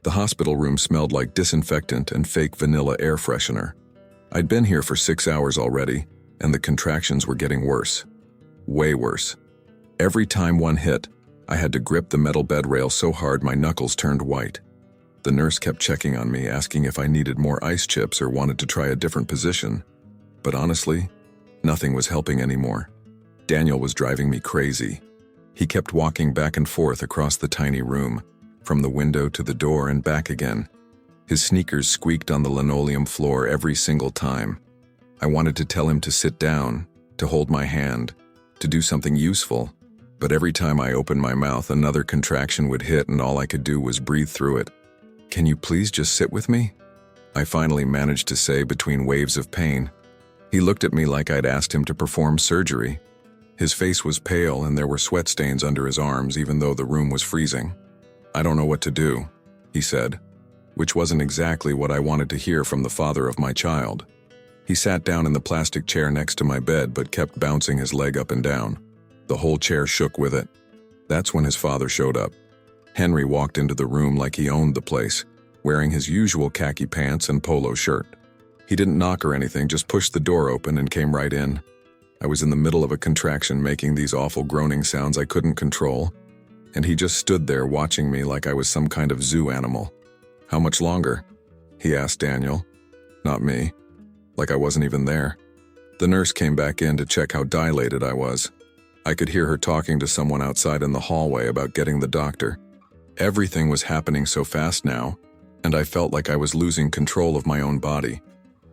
The hospital room smelled like disinfectant and fake vanilla air freshener. I'd been here for 6 hours already, and the contractions were getting worse. Way worse. Every time one hit, I had to grip the metal bed rail so hard my knuckles turned white. The nurse kept checking on me, asking if I needed more ice chips or wanted to try a different position. But honestly, nothing was helping anymore. Daniel was driving me crazy. He kept walking back and forth across the tiny room, from the window to the door and back again. His sneakers squeaked on the linoleum floor every single time. I wanted to tell him to sit down, to hold my hand, to do something useful, but every time I opened my mouth, another contraction would hit and all I could do was breathe through it. "Can you please just sit with me?" I finally managed to say between waves of pain. He looked at me like I'd asked him to perform surgery. His face was pale and there were sweat stains under his arms even though the room was freezing. "I don't know what to do," he said, which wasn't exactly what I wanted to hear from the father of my child. He sat down in the plastic chair next to my bed but kept bouncing his leg up and down. The whole chair shook with it. That's when his father showed up. Henry walked into the room like he owned the place, wearing his usual khaki pants and polo shirt. He didn't knock or anything, just pushed the door open and came right in. I was in the middle of a contraction making these awful groaning sounds I couldn't control, and he just stood there watching me like I was some kind of zoo animal. "How much longer?" he asked Daniel. Not me. Like I wasn't even there. The nurse came back in to check how dilated I was. I could hear her talking to someone outside in the hallway about getting the doctor. Everything was happening so fast now, and I felt like I was losing control of my own body.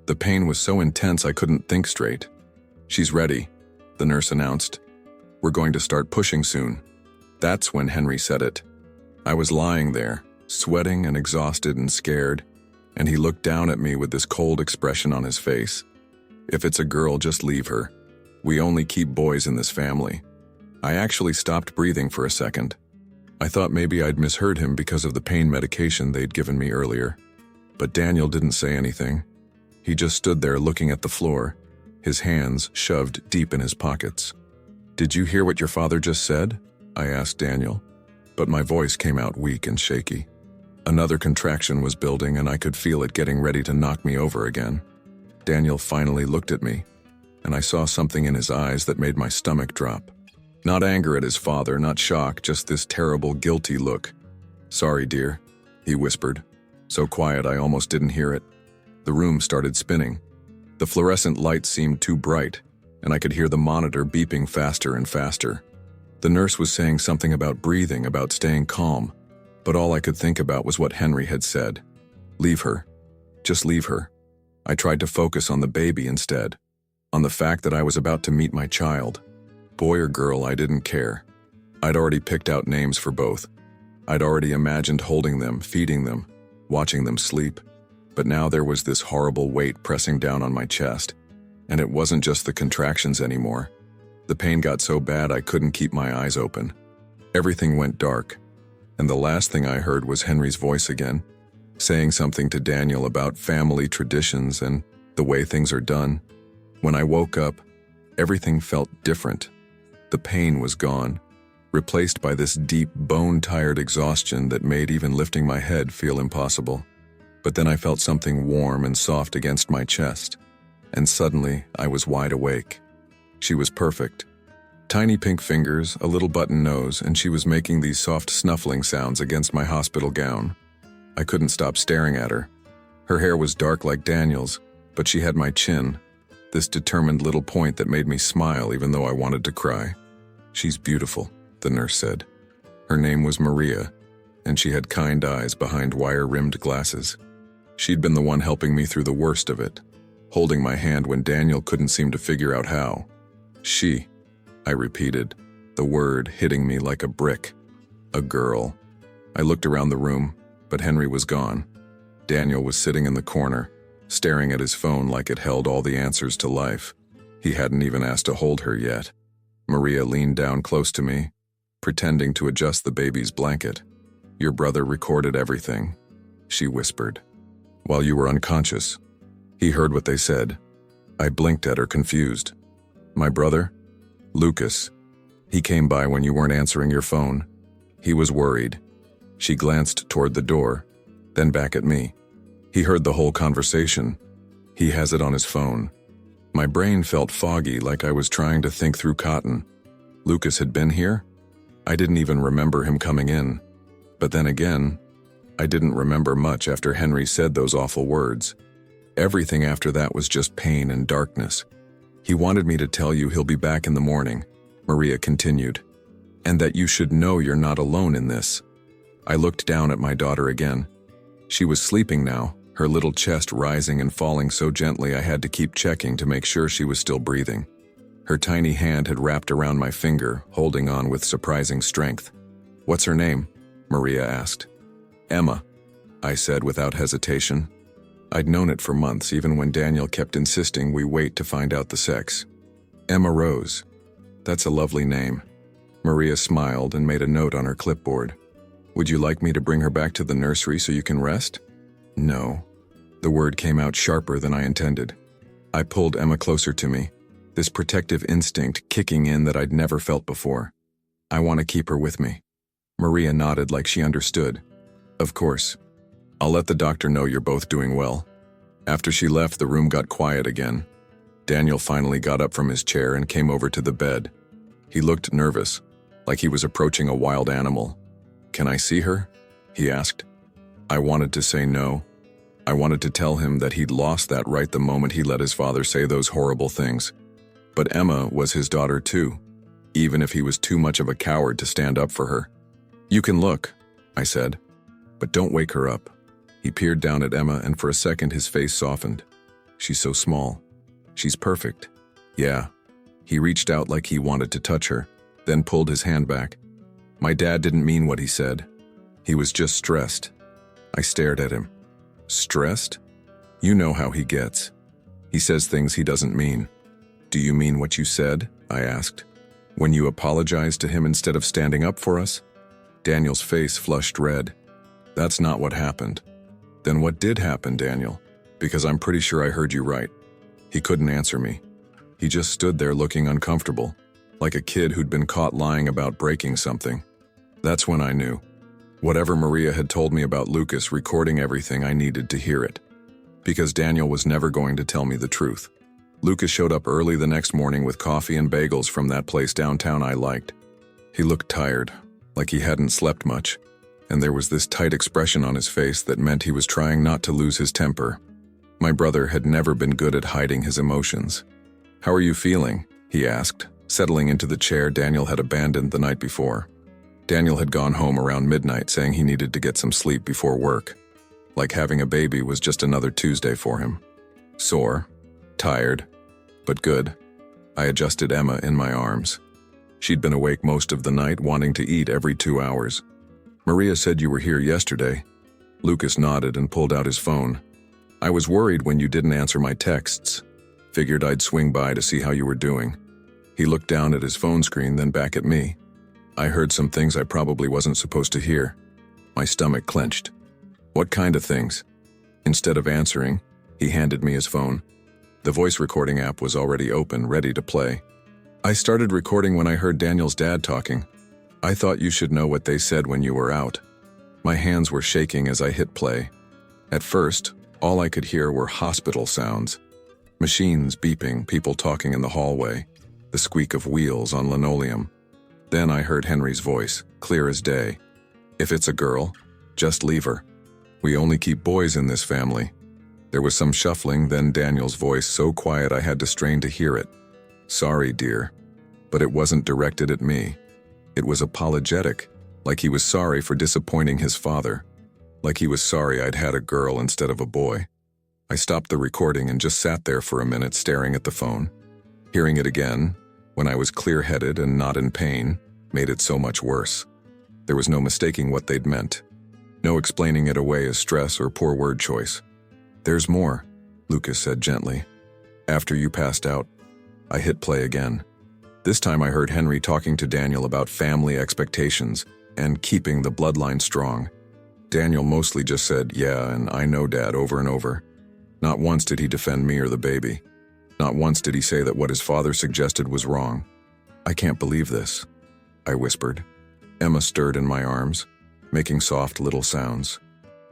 The pain was so intense I couldn't think straight. "She's ready," the nurse announced. "We're going to start pushing soon." That's when Henry said it. I was lying there, sweating and exhausted and scared, and he looked down at me with this cold expression on his face. "If it's a girl, just leave her. We only keep boys in this family." I actually stopped breathing for a second. I thought maybe I'd misheard him because of the pain medication they'd given me earlier. But Daniel didn't say anything. He just stood there looking at the floor, his hands shoved deep in his pockets. "Did you hear what your father just said?" I asked Daniel, but my voice came out weak and shaky. Another contraction was building and I could feel it getting ready to knock me over again. Daniel finally looked at me, and I saw something in his eyes that made my stomach drop. Not anger at his father, not shock, just this terrible, guilty look. "Sorry, dear," he whispered, so quiet I almost didn't hear it. The room started spinning. The fluorescent light seemed too bright, and I could hear the monitor beeping faster and faster. The nurse was saying something about breathing, about staying calm, but all I could think about was what Henry had said. "Leave her. Just leave her." I tried to focus on the baby instead, on the fact that I was about to meet my child. Boy or girl, I didn't care. I'd already picked out names for both. I'd already imagined holding them, feeding them, watching them sleep. But now there was this horrible weight pressing down on my chest, and it wasn't just the contractions anymore. The pain got so bad I couldn't keep my eyes open. Everything went dark, and the last thing I heard was Henry's voice again, saying something to Daniel about family traditions and the way things are done. When I woke up, everything felt different. The pain was gone, replaced by this deep, bone-tired exhaustion that made even lifting my head feel impossible. But then I felt something warm and soft against my chest, and suddenly I was wide awake. She was perfect. Tiny pink fingers, a little button nose, and she was making these soft snuffling sounds against my hospital gown. I couldn't stop staring at her. Her hair was dark like Daniel's, but she had my chin, this determined little point that made me smile even though I wanted to cry. "She's beautiful," the nurse said. Her name was Maria, and she had kind eyes behind wire-rimmed glasses. She'd been the one helping me through the worst of it, holding my hand when Daniel couldn't seem to figure out how. "She," I repeated, the word hitting me like a brick. A girl. I looked around the room, but Henry was gone. Daniel was sitting in the corner, staring at his phone like it held all the answers to life. He hadn't even asked to hold her yet. Maria leaned down close to me, pretending to adjust the baby's blanket. "Your brother recorded everything," she whispered, "while you were unconscious. He heard what they said." I blinked at her, confused. "My brother?" "Lucas. He came by when you weren't answering your phone. He was worried." She glanced toward the door. then back at me. He heard the whole conversation. He has it on his phone. My brain felt foggy, like I was trying to think through cotton. Lucas had been here? I didn't even remember him coming in. But then again, I didn't remember much after Henry said those awful words. Everything after that was just pain and darkness. He wanted me to tell you he'll be back in the morning, Maria continued, and that you should know you're not alone in this. I looked down at my daughter again. She was sleeping now, her little chest rising and falling so gently I had to keep checking to make sure she was still breathing. Her tiny hand had wrapped around my finger, holding on with surprising strength. "What's her name?" Maria asked. "Emma," I said without hesitation. I'd known it for months, even when Daniel kept insisting we wait to find out the sex. "Emma Rose. That's a lovely name." Maria smiled and made a note on her clipboard. "Would you like me to bring her back to the nursery so you can rest?" "No." The word came out sharper than I intended. I pulled Emma closer to me, this protective instinct kicking in that I'd never felt before. "I want to keep her with me." Maria nodded like she understood. "Of course. I'll let the doctor know you're both doing well." After she left, the room got quiet again. Daniel finally got up from his chair and came over to the bed. He looked nervous, like he was approaching a wild animal. "Can I see her?" he asked. I wanted to say no. I wanted to tell him that he'd lost that right the moment he let his father say those horrible things. But Emma was his daughter too, even if he was too much of a coward to stand up for her. "You can look," I said, "but don't wake her up." He peered down at Emma, and for a second his face softened. "She's so small. She's perfect." "Yeah." He reached out like he wanted to touch her, then pulled his hand back. My dad didn't mean what he said. He was just stressed. I stared at him. "Stressed? You know how he gets. He says things he doesn't mean." "Do you mean what you said?" I asked. "When you apologized to him instead of standing up for us?" Daniel's face flushed red. "That's not what happened." "Then what did happen, Daniel? Because I'm pretty sure I heard you right." He couldn't answer me. He just stood there looking uncomfortable, like a kid who'd been caught lying about breaking something. That's when I knew. Whatever Maria had told me about Lucas recording everything, I needed to hear it. Because Daniel was never going to tell me the truth. Lucas showed up early the next morning with coffee and bagels from that place downtown I liked. He looked tired, like he hadn't slept much, and there was this tight expression on his face that meant he was trying not to lose his temper. My brother had never been good at hiding his emotions. "How are you feeling?" he asked, settling into the chair Daniel had abandoned the night before. Daniel had gone home around midnight saying he needed to get some sleep before work. Like having a baby was just another Tuesday for him. Sore, tired, but good. I adjusted Emma in my arms. She'd been awake most of the night, wanting to eat every 2 hours. "Maria said you were here yesterday." Lucas nodded and pulled out his phone. "I was worried when you didn't answer my texts. Figured I'd swing by to see how you were doing." He looked down at his phone screen, then back at me. I heard some things I probably wasn't supposed to hear. My stomach clenched. "What kind of things?" Instead of answering, he handed me his phone. The voice recording app was already open, ready to play. "I started recording when I heard Daniel's dad talking. I thought you should know what they said when you were out." My hands were shaking as I hit play. At first, all I could hear were hospital sounds. Machines beeping, people talking in the hallway, the squeak of wheels on linoleum. Then I heard Henry's voice, clear as day. "If it's a girl, just leave her. We only keep boys in this family." There was some shuffling, then Daniel's voice so quiet I had to strain to hear it. "Sorry, dear." But it wasn't directed at me. It was apologetic, like he was sorry for disappointing his father. Like he was sorry I'd had a girl instead of a boy. I stopped the recording and just sat there for a minute staring at the phone. Hearing it again, when I was clear-headed and not in pain, made it so much worse. There was no mistaking what they'd meant. No explaining it away as stress or poor word choice. "There's more," Lucas said gently. "After you passed out, I hit play again. This time I heard Henry talking to Daniel about family expectations and keeping the bloodline strong. Daniel mostly just said, 'Yeah, and I know, Dad,' over and over. Not once did he defend me or the baby. Not once did he say that what his father suggested was wrong. "I can't believe this," I whispered. Emma stirred in my arms, making soft little sounds.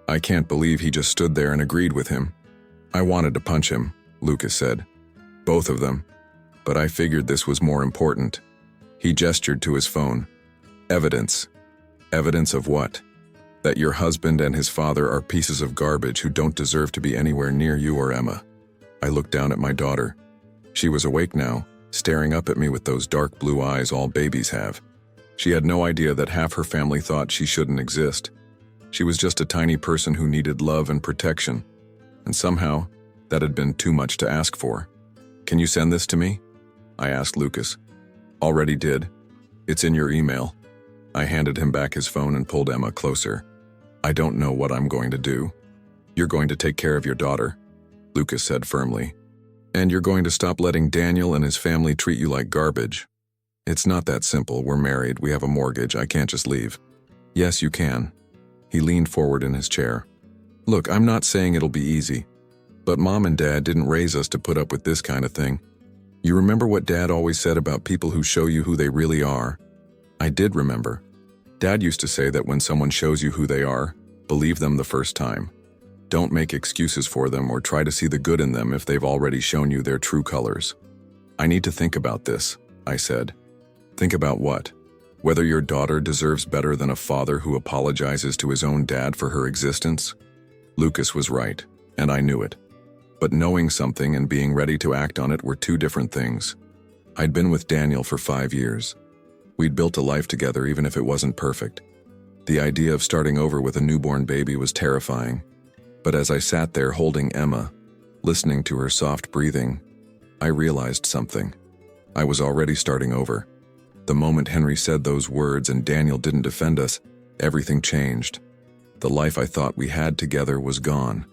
I can't believe he just stood there and agreed with him. I wanted to punch him, Lucas said. Both of them. But I figured this was more important. He gestured to his phone. Evidence. Evidence of what? That your husband and his father are pieces of garbage who don't deserve to be anywhere near you or Emma. I looked down at my daughter. She was awake now, staring up at me with those dark blue eyes all babies have. She had no idea that half her family thought she shouldn't exist. She was just a tiny person who needed love and protection. And somehow, that had been too much to ask for. Can you send this to me? I asked Lucas. Already did. It's in your email. I handed him back his phone and pulled Emma closer. I don't know what I'm going to do. You're going to take care of your daughter, Lucas said firmly. And you're going to stop letting Daniel and his family treat you like garbage. It's not that simple. We're married. We have a mortgage. I can't just leave. Yes, you can. He leaned forward in his chair. Look, I'm not saying it'll be easy, but Mom and Dad didn't raise us to put up with this kind of thing. You remember what Dad always said about people who show you who they really are? I did remember. Dad used to say that when someone shows you who they are, believe them the first time. Don't make excuses for them or try to see the good in them if they've already shown you their true colors. I need to think about this, I said. Think about what? Whether your daughter deserves better than a father who apologizes to his own dad for her existence? Lucas was right, and I knew it. But knowing something and being ready to act on it were two different things. I'd been with Daniel for 5 years. We'd built a life together even if it wasn't perfect. The idea of starting over with a newborn baby was terrifying. But as I sat there holding Emma, listening to her soft breathing, I realized something. I was already starting over. The moment Henry said those words and Daniel didn't defend us, everything changed. The life I thought we had together was gone.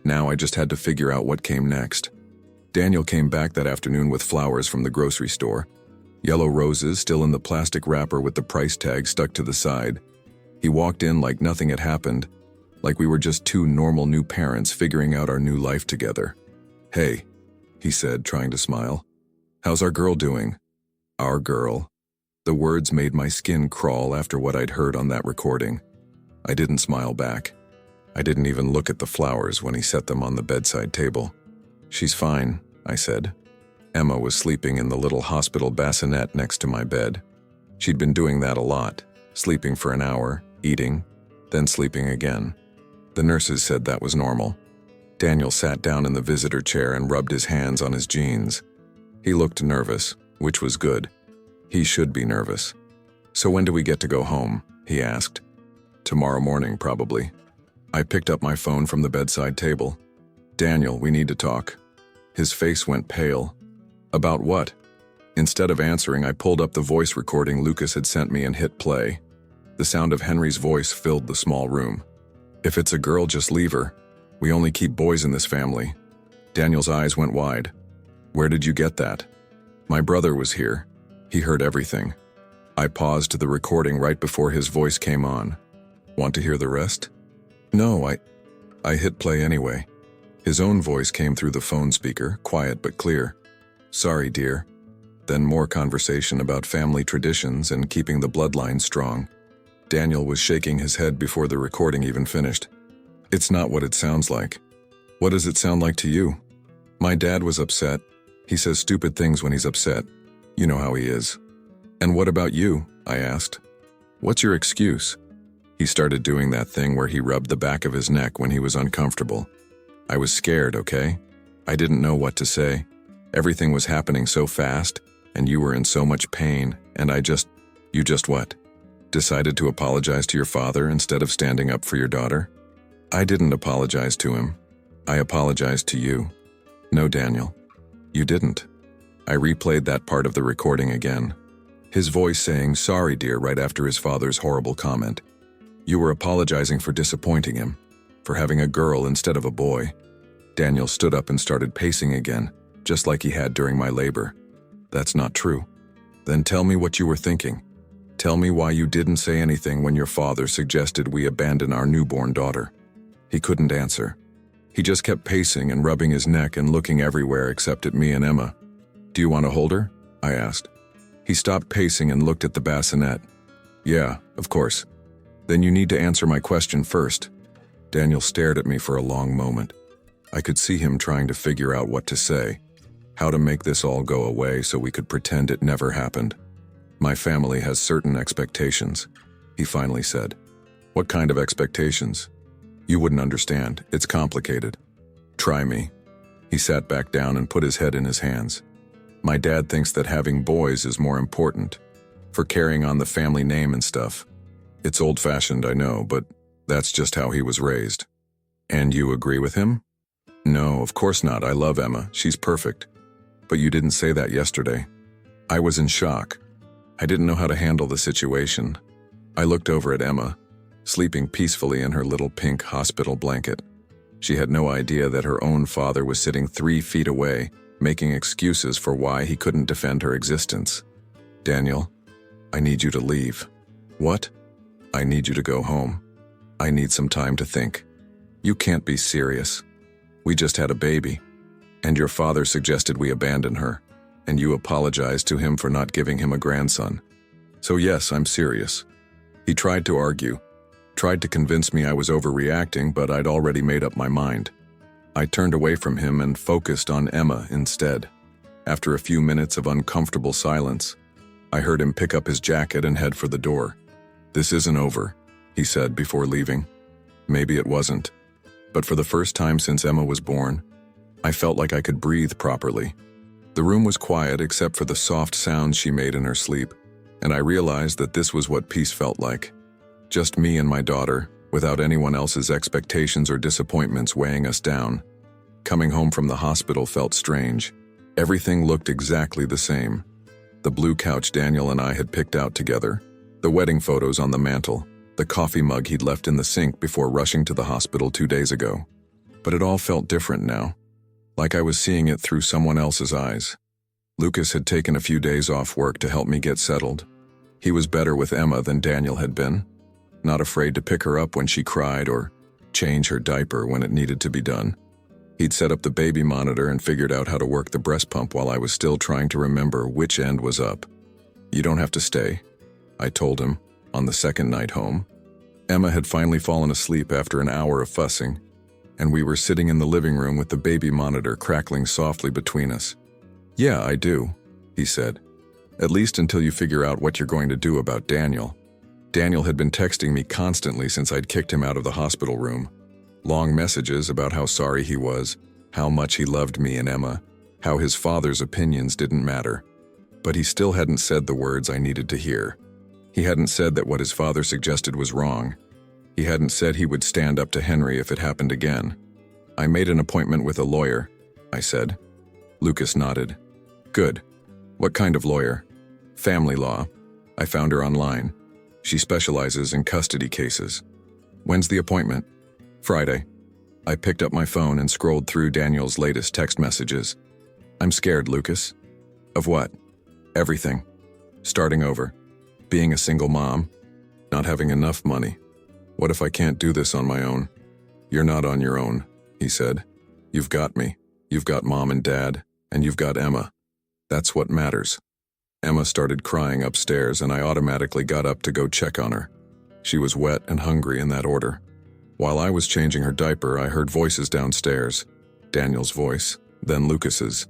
Now I just had to figure out what came next. Daniel came back that afternoon with flowers from the grocery store. Yellow roses still in the plastic wrapper with the price tag stuck to the side. He walked in like nothing had happened, like we were just two normal new parents figuring out our new life together. Hey, he said, trying to smile. How's our girl doing? Our girl. The words made my skin crawl after what I'd heard on that recording. I didn't smile back. I didn't even look at the flowers when he set them on the bedside table. She's fine, I said. Emma was sleeping in the little hospital bassinet next to my bed. She'd been doing that a lot, sleeping for an hour, eating, then sleeping again. The nurses said that was normal. Daniel sat down in the visitor chair and rubbed his hands on his jeans. He looked nervous, which was good. He should be nervous. So when do we get to go home? He asked. Tomorrow morning, probably. I picked up my phone from the bedside table. Daniel, we need to talk. His face went pale. About what? Instead of answering, I pulled up the voice recording Lucas had sent me and hit play. The sound of Henry's voice filled the small room. If it's a girl, just leave her. We only keep boys in this family. Daniel's eyes went wide. Where did you get that? My brother was here. He heard everything. I paused the recording right before his voice came on. Want to hear the rest? No, I hit play anyway. His own voice came through the phone speaker, quiet but clear. Sorry, dear. Then more conversation about family traditions and keeping the bloodline strong. Daniel was shaking his head before the recording even finished. It's not what it sounds like. What does it sound like to you? My dad was upset. He says stupid things when he's upset. You know how he is. And what about you? I asked. What's your excuse? He started doing that thing where he rubbed the back of his neck when he was uncomfortable. I was scared, okay? I didn't know what to say. Everything was happening so fast, and you were in so much pain, and you just what? Decided to apologize to your father instead of standing up for your daughter? I didn't apologize to him. I apologized to you. No, Daniel. You didn't. I replayed that part of the recording again. His voice saying, sorry, dear, right after his father's horrible comment. You were apologizing for disappointing him, for having a girl instead of a boy. Daniel stood up and started pacing again, just like he had during my labor. That's not true. Then tell me what you were thinking. Tell me why you didn't say anything when your father suggested we abandon our newborn daughter. He couldn't answer. He just kept pacing and rubbing his neck and looking everywhere except at me and Emma. Do you want to hold her? I asked. He stopped pacing and looked at the bassinet. Yeah, of course. Then you need to answer my question first. Daniel stared at me for a long moment. I could see him trying to figure out what to say, how to make this all go away so we could pretend it never happened. My family has certain expectations, he finally said. What kind of expectations? You wouldn't understand. It's complicated. Try me. He sat back down and put his head in his hands. My dad thinks that having boys is more important, for carrying on the family name and stuff. It's old-fashioned, I know, but that's just how he was raised. And you agree with him? No, of course not. I love Emma. She's perfect. But you didn't say that yesterday. I was in shock. I didn't know how to handle the situation. I looked over at Emma, sleeping peacefully in her little pink hospital blanket. She had no idea that her own father was sitting 3 feet away, making excuses for why he couldn't defend her existence. Daniel, I need you to leave. What? I need you to go home. I need some time to think. You can't be serious. We just had a baby, and your father suggested we abandon her, and you apologized to him for not giving him a grandson. So yes, I'm serious. He tried to argue, tried to convince me I was overreacting, but I'd already made up my mind. I turned away from him and focused on Emma instead. After a few minutes of uncomfortable silence, I heard him pick up his jacket and head for the door. This isn't over, he said before leaving. Maybe it wasn't, but for the first time since Emma was born, I felt like I could breathe properly. The room was quiet except for the soft sounds she made in her sleep, and I realized that this was what peace felt like. Just me and my daughter, without anyone else's expectations or disappointments weighing us down. Coming home from the hospital felt strange. Everything looked exactly the same. The blue couch Daniel and I had picked out together, the wedding photos on the mantle, the coffee mug he'd left in the sink before rushing to the hospital 2 days ago. But it all felt different now, like I was seeing it through someone else's eyes. Lucas had taken a few days off work to help me get settled. He was better with Emma than Daniel had been, not afraid to pick her up when she cried or change her diaper when it needed to be done. He'd set up the baby monitor and figured out how to work the breast pump while I was still trying to remember which end was up. You don't have to stay, I told him, on the second night home. Emma had finally fallen asleep after an hour of fussing, and we were sitting in the living room with the baby monitor crackling softly between us. Yeah, I do, he said. At least until you figure out what you're going to do about Daniel. Daniel had been texting me constantly since I'd kicked him out of the hospital room. Long messages about how sorry he was, how much he loved me and Emma, how his father's opinions didn't matter. But he still hadn't said the words I needed to hear. He hadn't said that what his father suggested was wrong. He hadn't said he would stand up to Henry if it happened again. I made an appointment with a lawyer, I said. Lucas nodded. Good. What kind of lawyer? Family law. I found her online. She specializes in custody cases. When's the appointment? Friday. I picked up my phone and scrolled through Daniel's latest text messages. I'm scared, Lucas. Of what? Everything. Starting over. Being a single mom. Not having enough money. What if I can't do this on my own? You're not on your own, he said. You've got me. You've got Mom and Dad, and you've got Emma. That's what matters. Emma started crying upstairs, and I automatically got up to go check on her. She was wet and hungry in that order. While I was changing her diaper, I heard voices downstairs. Daniel's voice, then Lucas's,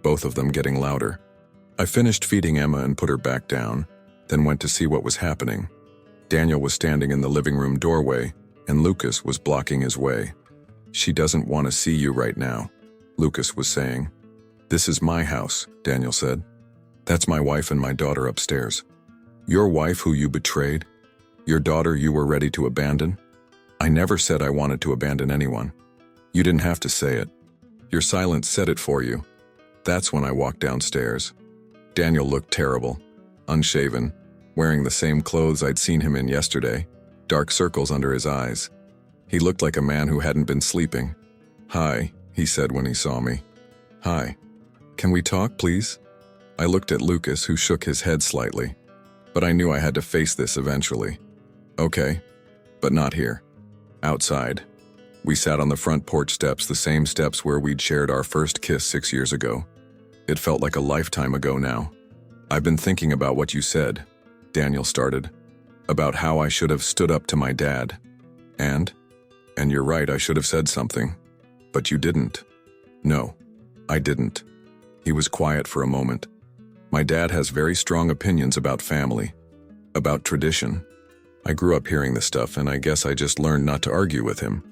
both of them getting louder. I finished feeding Emma and put her back down, then went to see what was happening. Daniel was standing in the living room doorway, and Lucas was blocking his way. She doesn't want to see you right now, Lucas was saying. This is my house, Daniel said. That's my wife and my daughter upstairs. Your wife who you betrayed? Your daughter you were ready to abandon? I never said I wanted to abandon anyone. You didn't have to say it. Your silence said it for you. That's when I walked downstairs. Daniel looked terrible, unshaven, wearing the same clothes I'd seen him in yesterday, dark circles under his eyes. He looked like a man who hadn't been sleeping. Hi, he said when he saw me. Hi. Can we talk, please? I looked at Lucas, who shook his head slightly, but I knew I had to face this eventually. Okay, but not here. Outside. We sat on the front porch steps, the same steps where we'd shared our first kiss 6 years ago. It felt like a lifetime ago now. I've been thinking about what you said, Daniel started, about how I should have stood up to my dad. And? And you're right, I should have said something. But you didn't. No, I didn't. He was quiet for a moment. My dad has very strong opinions about family, about tradition. I grew up hearing this stuff, and I guess I just learned not to argue with him.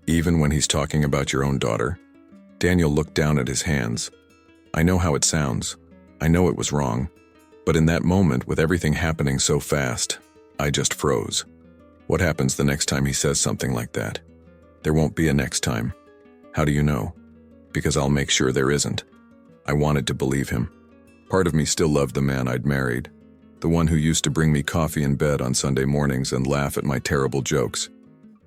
Even when he's talking about your own daughter. Daniel looked down at his hands. I know how it sounds. I know it was wrong. But in that moment, with everything happening so fast, I just froze. What happens the next time he says something like that? There won't be a next time. How do you know? Because I'll make sure there isn't. I wanted to believe him. Part of me still loved the man I'd married, the one who used to bring me coffee in bed on Sunday mornings and laugh at my terrible jokes.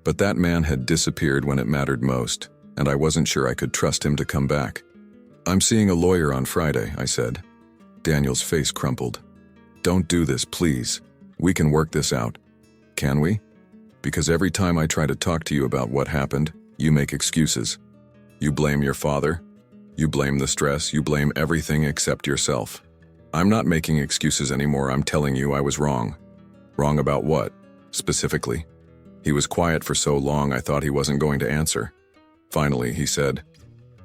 But that man had disappeared when it mattered most, and I wasn't sure I could trust him to come back. I'm seeing a lawyer on Friday, I said. Daniel's face crumpled. Don't do this, please. We can work this out. Can we? Because every time I try to talk to you about what happened, you make excuses. You blame your father. You blame the stress. You blame everything except yourself. I'm not making excuses anymore. I'm telling you I was wrong. Wrong about what, specifically? He was quiet for so long I thought he wasn't going to answer. Finally, he said,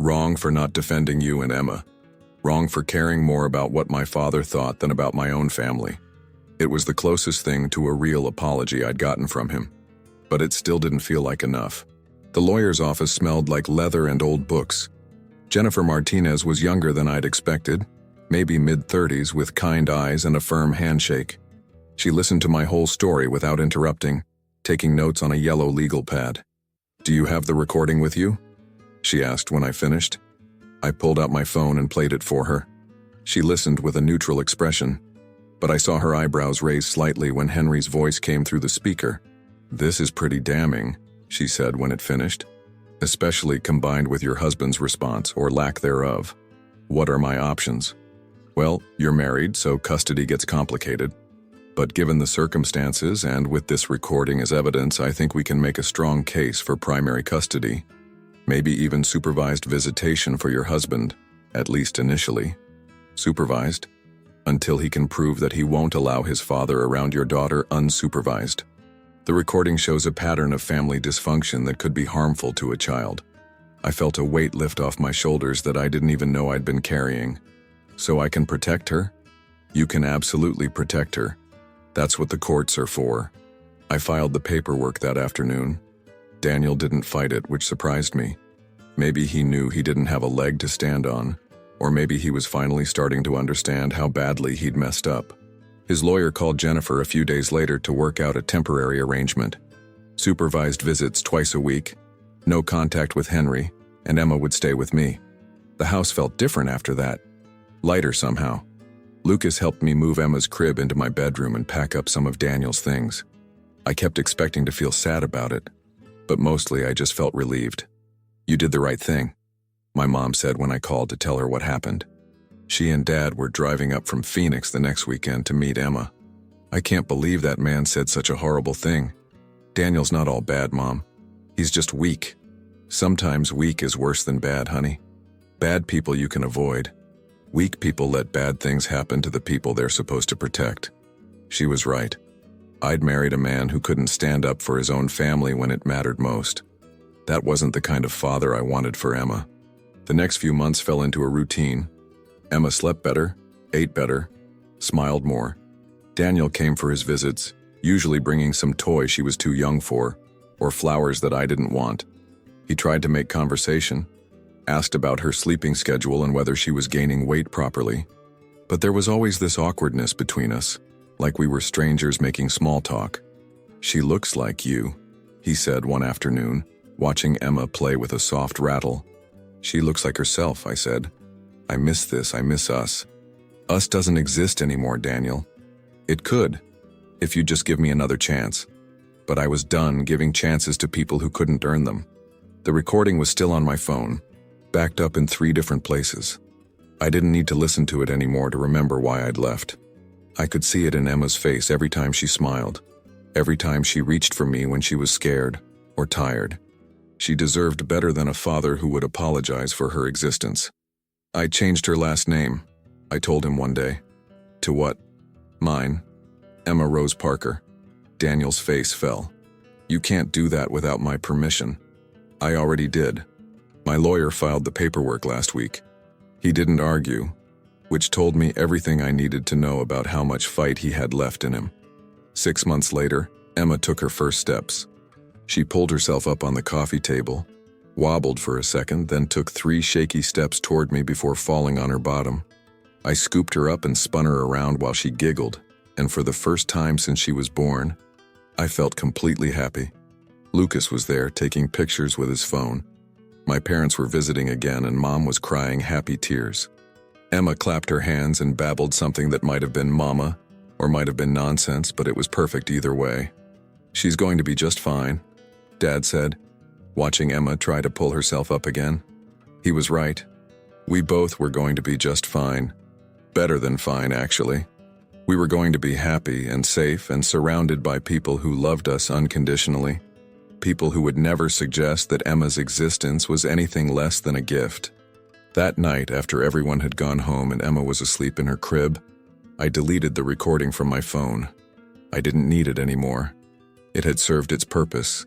wrong for not defending you and Emma. Wrong for caring more about what my father thought than about my own family. It was the closest thing to a real apology I'd gotten from him. But it still didn't feel like enough. The lawyer's office smelled like leather and old books. Jennifer Martinez was younger than I'd expected, maybe mid-30s with kind eyes and a firm handshake. She listened to my whole story without interrupting, taking notes on a yellow legal pad. Do you have the recording with you? She asked when I finished. I pulled out my phone and played it for her. She listened with a neutral expression, but I saw her eyebrows raise slightly when Henry's voice came through the speaker. This is pretty damning, she said when it finished, especially combined with your husband's response or lack thereof. What are my options? Well, you're married, so custody gets complicated. But given the circumstances and with this recording as evidence, I think we can make a strong case for primary custody. Maybe even supervised visitation for your husband, at least initially. Supervised? Until he can prove that he won't allow his father around your daughter unsupervised. The recording shows a pattern of family dysfunction that could be harmful to a child. I felt a weight lift off my shoulders that I didn't even know I'd been carrying. So I can protect her? You can absolutely protect her. That's what the courts are for. I filed the paperwork that afternoon. Daniel didn't fight it, which surprised me. Maybe he knew he didn't have a leg to stand on, or maybe he was finally starting to understand how badly he'd messed up. His lawyer called Jennifer a few days later to work out a temporary arrangement. Supervised visits twice a week, no contact with Henry, and Emma would stay with me. The house felt different after that. Lighter somehow. Lucas helped me move Emma's crib into my bedroom and pack up some of Daniel's things. I kept expecting to feel sad about it, but mostly I just felt relieved. You did the right thing, my mom said when I called to tell her what happened. She and Dad were driving up from Phoenix the next weekend to meet Emma. I can't believe that man said such a horrible thing. Daniel's not all bad, Mom. He's just weak. Sometimes weak is worse than bad, honey. Bad people you can avoid. Weak people let bad things happen to the people they're supposed to protect. She was right. I'd married a man who couldn't stand up for his own family when it mattered most. That wasn't the kind of father I wanted for Emma. The next few months fell into a routine. Emma slept better, ate better, smiled more. Daniel came for his visits, usually bringing some toy she was too young for, or flowers that I didn't want. He tried to make conversation, asked about her sleeping schedule and whether she was gaining weight properly. But there was always this awkwardness between us, like we were strangers making small talk. She looks like you, he said one afternoon, watching Emma play with a soft rattle. She looks like herself, I said. I miss this, I miss us. Us doesn't exist anymore, Daniel. It could, if you'd just give me another chance. But I was done giving chances to people who couldn't earn them. The recording was still on my phone, backed up in 3 different places. I didn't need to listen to it anymore to remember why I'd left. I could see it in Emma's face every time she smiled, every time she reached for me when she was scared or tired. She deserved better than a father who would apologize for her existence. I changed her last name, I told him one day. To what? Mine. Emma Rose Parker. Daniel's face fell. You can't do that without my permission. I already did. My lawyer filed the paperwork last week. He didn't argue, which told me everything I needed to know about how much fight he had left in him. 6 months later, Emma took her first steps. She pulled herself up on the coffee table, wobbled for a second, then took 3 shaky steps toward me before falling on her bottom. I scooped her up and spun her around while she giggled, and for the first time since she was born, I felt completely happy. Lucas was there, taking pictures with his phone. My parents were visiting again, and Mom was crying happy tears. Emma clapped her hands and babbled something that might have been mama, or might have been nonsense, but it was perfect either way. "She's going to be just fine," Dad said, watching Emma try to pull herself up again. He was right. We both were going to be just fine. Better than fine, actually. We were going to be happy and safe and surrounded by people who loved us unconditionally. People who would never suggest that Emma's existence was anything less than a gift. That night, after everyone had gone home and Emma was asleep in her crib, I deleted the recording from my phone. I didn't need it anymore. It had served its purpose.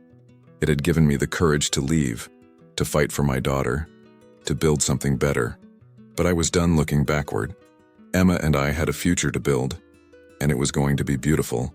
It had given me the courage to leave, to fight for my daughter, to build something better. But I was done looking backward. Emma and I had a future to build, and it was going to be beautiful.